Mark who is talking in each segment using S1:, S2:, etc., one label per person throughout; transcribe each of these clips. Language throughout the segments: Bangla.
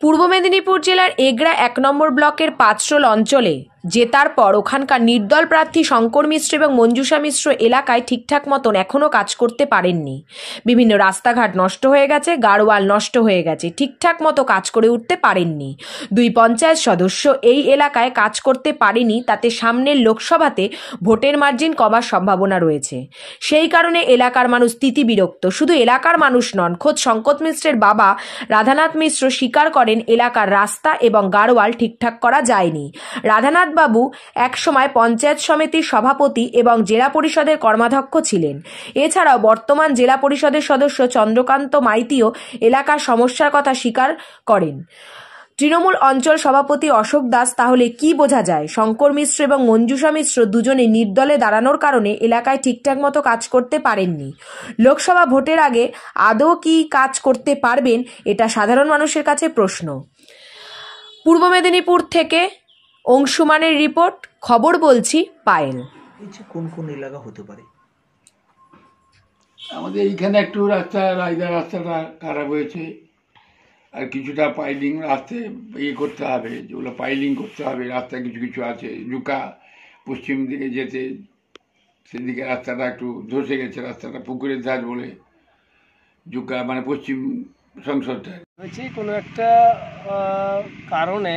S1: পূর্ব মেদিনীপুর জেলার এগরা ১ নম্বর ব্লকের পাঁচরোল অঞ্চলে জেতার পর ওখানকার নির্দল প্রার্থী শঙ্কর মিশ্র এবং মঞ্জুষা মিশ্র এলাকায় ঠিকঠাক মতন এখনও কাজ করতে পারেননি। বিভিন্ন রাস্তাঘাট নষ্ট হয়ে গেছে, গাড়োয়াল নষ্ট হয়ে গেছে, ঠিকঠাক মতো কাজ করে উঠতে পারেননি। ২ পঞ্চায়েত সদস্য এই এলাকায় কাজ করতে পারেনি, তাতে সামনের লোকসভাতে ভোটের মার্জিন কমার সম্ভাবনা রয়েছে। সেই কারণে এলাকার মানুষ তিতিবিরক্ত। শুধু এলাকার মানুষ নন, খোদ শঙ্কর মিশ্রের বাবা রাধানাথ মিশ্র স্বীকার করেন এলাকার রাস্তা এবং গাড়োয়াল ঠিকঠাক করা যায়নি। রাধানাথ বাবু একসময় পঞ্চায়েত সমিতির সভাপতি এবং জেলা পরিষদের কর্মাধ্যক্ষ ছিলেন। এছাড়াও বর্তমান জেলা পরিষদের সদস্য চন্দ্রকান্ত মাইতিও এলাকার সমস্যার কথা স্বীকার করেন। তৃণমূল অঞ্চল সভাপতি অশোক দাস তাহলে কি বোঝা যায়? শঙ্কর মিশ্র এবং মঞ্জুষা মিশ্র দুজনে নির্দলে দাঁড়ানোর কারণে এলাকায় ঠিকঠাক মতো কাজ করতে পারেননি। লোকসভা ভোটের আগে আদৌ কি কাজ করতে পারবেন, এটা সাধারণ মানুষের কাছে প্রশ্ন। পূর্ব মেদিনীপুর থেকে অংশুমানের রিপোর্ট, খবর বলছি পায়েল।
S2: কোন কোন এলাকা হতে পারে?
S3: আমাদের এইখানে একটু রাস্তাটা খারাপ হয়েছে, আর কিছুটা পাইলিং রাস্তায় করতে হবে, যেগুলো পাইলিং করতে হবে। রাস্তা কিছু কিছু আছে জুকা পশ্চিম দিকে যেতে, সেদিকে রাস্তাটা একটু ধসে গেছে। রাস্তাটা পুকুরের ধার বলে জুকা মানে পশ্চিম সংসদটা
S4: হয়েছে কোনো একটা কারণে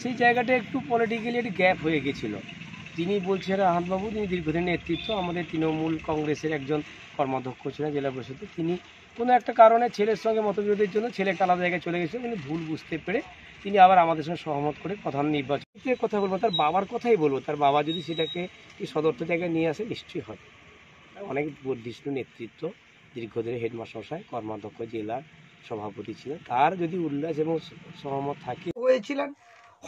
S4: সেই জায়গাটা একটু পলিটিক্যালি একটু গ্যাপ হয়ে গেছিলো। তিনি বলছেন রাহাতবাবু, তিনি দীর্ঘদিন নেতৃত্ব আমাদের তৃণমূল কংগ্রেসের একজন কর্মাধ্যক্ষ ছিলেন জেলা পরিষদে। তিনি কোনো একটা কারণে ছেলের সঙ্গে মতবিরোধের জন্য ছেলে একটা আলাদা জায়গায় চলে গেছিল, কিন্তু ভুল বুঝতে পেরে তিনি আবার আমাদের সঙ্গে সহমত করে প্রধান নির্বাচনের কথা বলবো, তার বাবার কথাই বলবো। তার বাবা যদি সেটাকে সদর্থ জায়গায় নিয়ে আসে নিশ্চয়ই হয়। অনেক বর্ধিষ্ণু নেতৃত্ব, দীর্ঘদিনের হেডমাস্টার কর্মাধ্যক্ষ জেলার সভাপতি ছিলেন, তার যদি উল্লাস এবং সহমত থাকে
S5: হয়েছিলেন।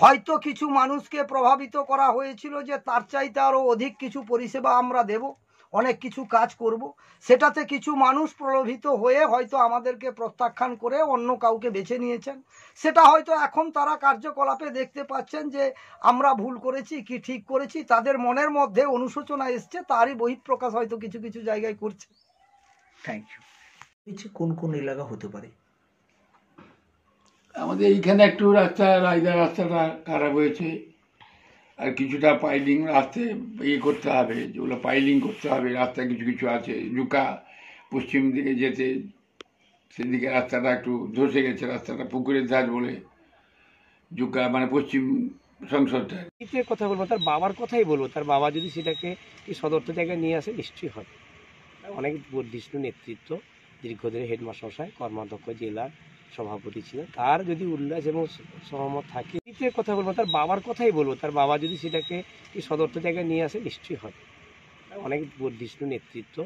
S5: হয়তো কিছু মানুষকে প্রভাবিত করা হয়েছিল যে তার চাইতে আরও অধিক কিছু পরিষেবা আমরা দেব, অনেক কিছু কাজ করব। সেটাতে কিছু মানুষ প্রলোভিত হয়ে হয়তো আমাদেরকে প্রত্যাখ্যান করে অন্য কাউকে বেছে নিয়েছেন। সেটা হয়তো এখন তারা কার্যকলাপে দেখতে পাচ্ছেন যে আমরা ভুল করেছি কি ঠিক করেছি, তাদের মনের মধ্যে অনুশোচনা এসছে, তারই বহিঃপ্রকাশ হয়তো কিছু কিছু জায়গায় করছে।
S2: Thank you. কোন কোন এলাকা হতে পারে?
S3: আমাদের এইখানে একটু রাস্তাটা খারাপ হয়েছে, আর কিছুটা পাইলিং রাস্তায় করতে হবে, যেগুলো পাইলিং করতে হবে। রাস্তা কিছু কিছু আছে জুকা পশ্চিম দিকে যেতে, সেদিকে রাস্তাটা একটু ধসে গেছে। রাস্তাটা পুকুরের ধার বলে জুকা মানে পশ্চিম সংসদটা
S4: কথা বলবো, তার বাবার কথাই বলবো। তার বাবা যদি সেটাকে সদর্থ জায়গায় নিয়ে আসে নিশ্চয়ই হয়। অনেক বর্ধিষ্ণু নেতৃত্ব, দীর্ঘদিনের হেডমাস্টার কর্মাধ্যক্ষ জেলার সভাপতি ছিলেন, তার যদি উল্লাস এবং সহমত থাকে কথা বলবো, তার বাবার কথাই বলবো। তার বাবা যদি সেটাকে সদর্থ জায়গায় নিয়ে আসে নিশ্চয়ই হয়। অনেক বর্ধিষ্ণু নেতৃত্ব,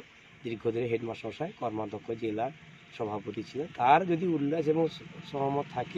S4: দীর্ঘদিনের হেডমাস্টার কর্মাধ্যক্ষ জেলার সভাপতি ছিলেন, তার যদি উল্লাস এবং সহমত থাকে